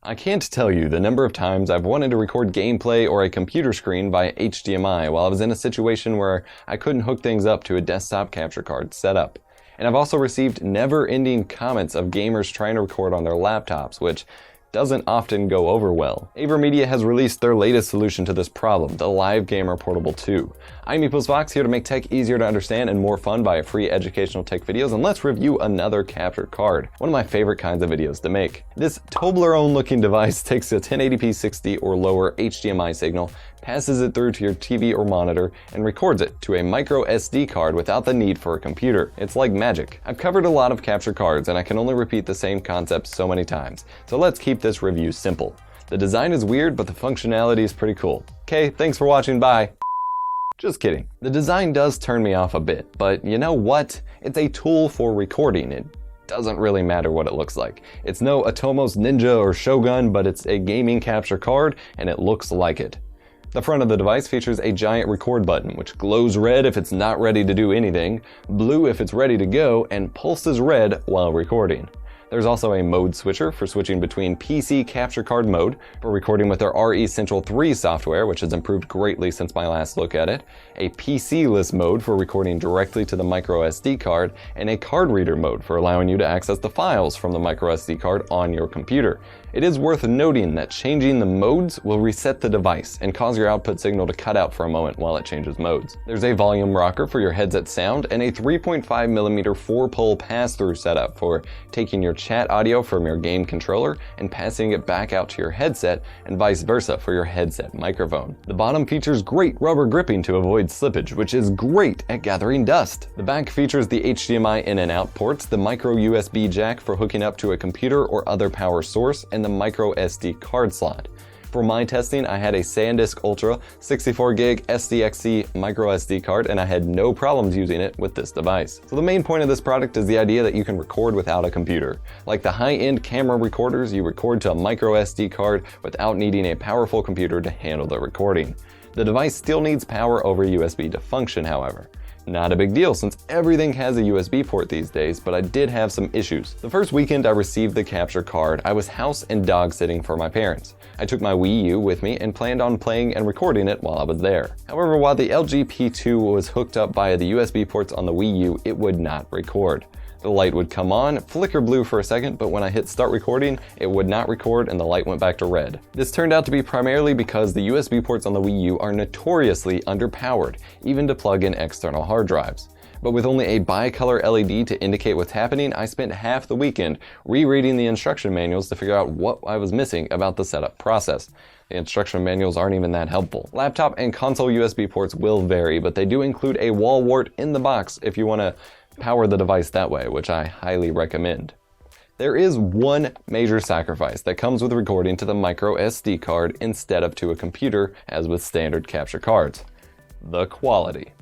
I can't tell you the number of times I've wanted to record gameplay or a computer screen via HDMI while I was in a situation where I couldn't hook things up to a desktop capture card setup. And I've also received never-ending comments of gamers trying to record on their laptops, which doesn't often go over well. AVerMedia has released their latest solution to this problem, the Live Gamer Portable 2. I'm EposVox, here to make tech easier to understand and more fun via free educational tech videos, and let's review another capture card, one of my favorite kinds of videos to make. This TOBLERONE looking device takes a 1080p 60 or lower HDMI signal, passes it through to your TV or monitor, and records it to a MicroSD card without the need for a computer. It's like magic. I've covered a lot of capture cards, and I can only repeat the same concept so many times, so let's keep this review simple. The design is weird, but the functionality is pretty cool. Okay, thanks for watching, bye! Just kidding. The design does turn me off a bit, but you know what? It's a tool for recording. It doesn't really matter what it looks like. It's no Atomos Ninja or Shogun, but it's a gaming capture card, and it looks like it. The front of the device features a giant record button, which glows red if it's not ready to do anything, blue if it's ready to go, and pulses red while recording. There's also a mode switcher for switching between PC capture card mode for recording with their RE Central 3 software, which has improved greatly since my last look at it, a PC-less mode for recording directly to the microSD card, and a card reader mode for allowing you to access the files from the microSD card on your computer. It is worth noting that changing the modes will reset the device and cause your output signal to cut out for a moment while it changes modes. There's a volume rocker for your headset sound and a 3.5mm 4-pole pass-through setup for taking your chat audio from your game controller and passing it back out to your headset, and vice versa for your headset microphone. The bottom features great rubber gripping to avoid slippage, which is great at gathering dust. The back features the HDMI in and out ports, the micro USB jack for hooking up to a computer or other power source, and the microSD card slot. For my testing, I had a SanDisk Ultra 64GB SDXC microSD card, and I had no problems using it with this device. So the main point of this product is the idea that you can record without a computer. Like the high-end camera recorders, you record to a microSD card without needing a powerful computer to handle the recording. The device still needs power over USB to function, however. Not a big deal since everything has a USB port these days, but I did have some issues. The first weekend I received the capture card, I was house and dog sitting for my parents. I took my Wii U with me and planned on playing and recording it while I was there. However, while the LGP2 was hooked up via the USB ports on the Wii U, it would not record. The light would come on, flicker blue for a second, but when I hit start recording, it would not record and the light went back to red. This turned out to be primarily because the USB ports on the Wii U are notoriously underpowered, even to plug in external hard drives. But with only a bicolor LED to indicate what's happening, I spent half the weekend rereading the instruction manuals to figure out what I was missing about the setup process. The instruction manuals aren't even that helpful. Laptop and console USB ports will vary, but they do include a wall wart in the box if you want to power the device that way, which I highly recommend. There is one major sacrifice that comes with recording to the microSD card instead of to a computer, as with standard capture cards: the quality.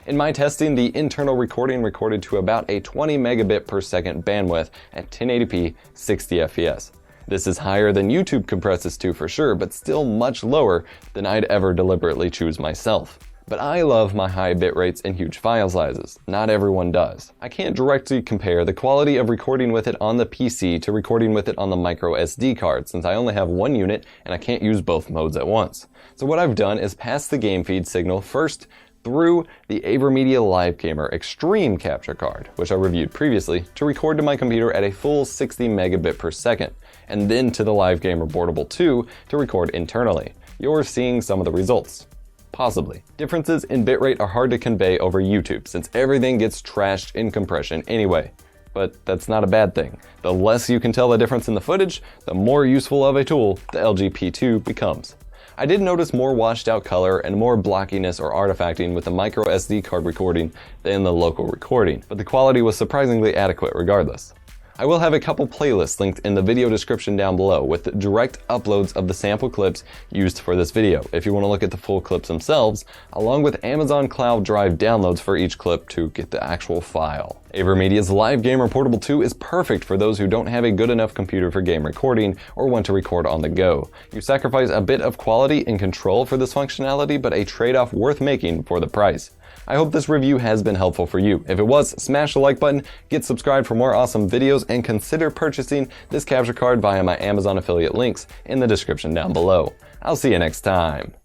In my testing, the internal recording recorded to about a 20 megabit per second bandwidth at 1080p 60 fps. This is higher than YouTube compresses to for sure, but still much lower than I'd ever deliberately choose myself. But I love my high bit rates and huge file sizes. Not everyone does. I can't directly compare the quality of recording with it on the PC to recording with it on the microSD card, since I only have one unit and I can't use both modes at once. So what I've done is pass the game feed signal first through the AVerMedia Live Gamer Extreme capture card, which I reviewed previously, to record to my computer at a full 60 megabit per second, and then to the Live Gamer Portable 2 to record internally. You're seeing some of the results. Possibly. Differences in bitrate are hard to convey over YouTube since everything gets trashed in compression anyway. But that's not a bad thing. The less you can tell the difference in the footage, the more useful of a tool the LGP2 becomes. I did notice more washed out color and more blockiness or artifacting with the microSD card recording than the local recording, but the quality was surprisingly adequate regardless. I will have a couple playlists linked in the video description down below with direct uploads of the sample clips used for this video if you want to look at the full clips themselves, along with Amazon Cloud Drive downloads for each clip to get the actual file. AVerMedia's Live Gamer Portable 2 is perfect for those who don't have a good enough computer for game recording or want to record on the go. You sacrifice a bit of quality and control for this functionality, but a trade-off worth making for the price. I hope this review has been helpful for you. If it was, smash the like button, get subscribed for more awesome videos, and consider purchasing this capture card via my Amazon affiliate links in the description down below. I'll see you next time.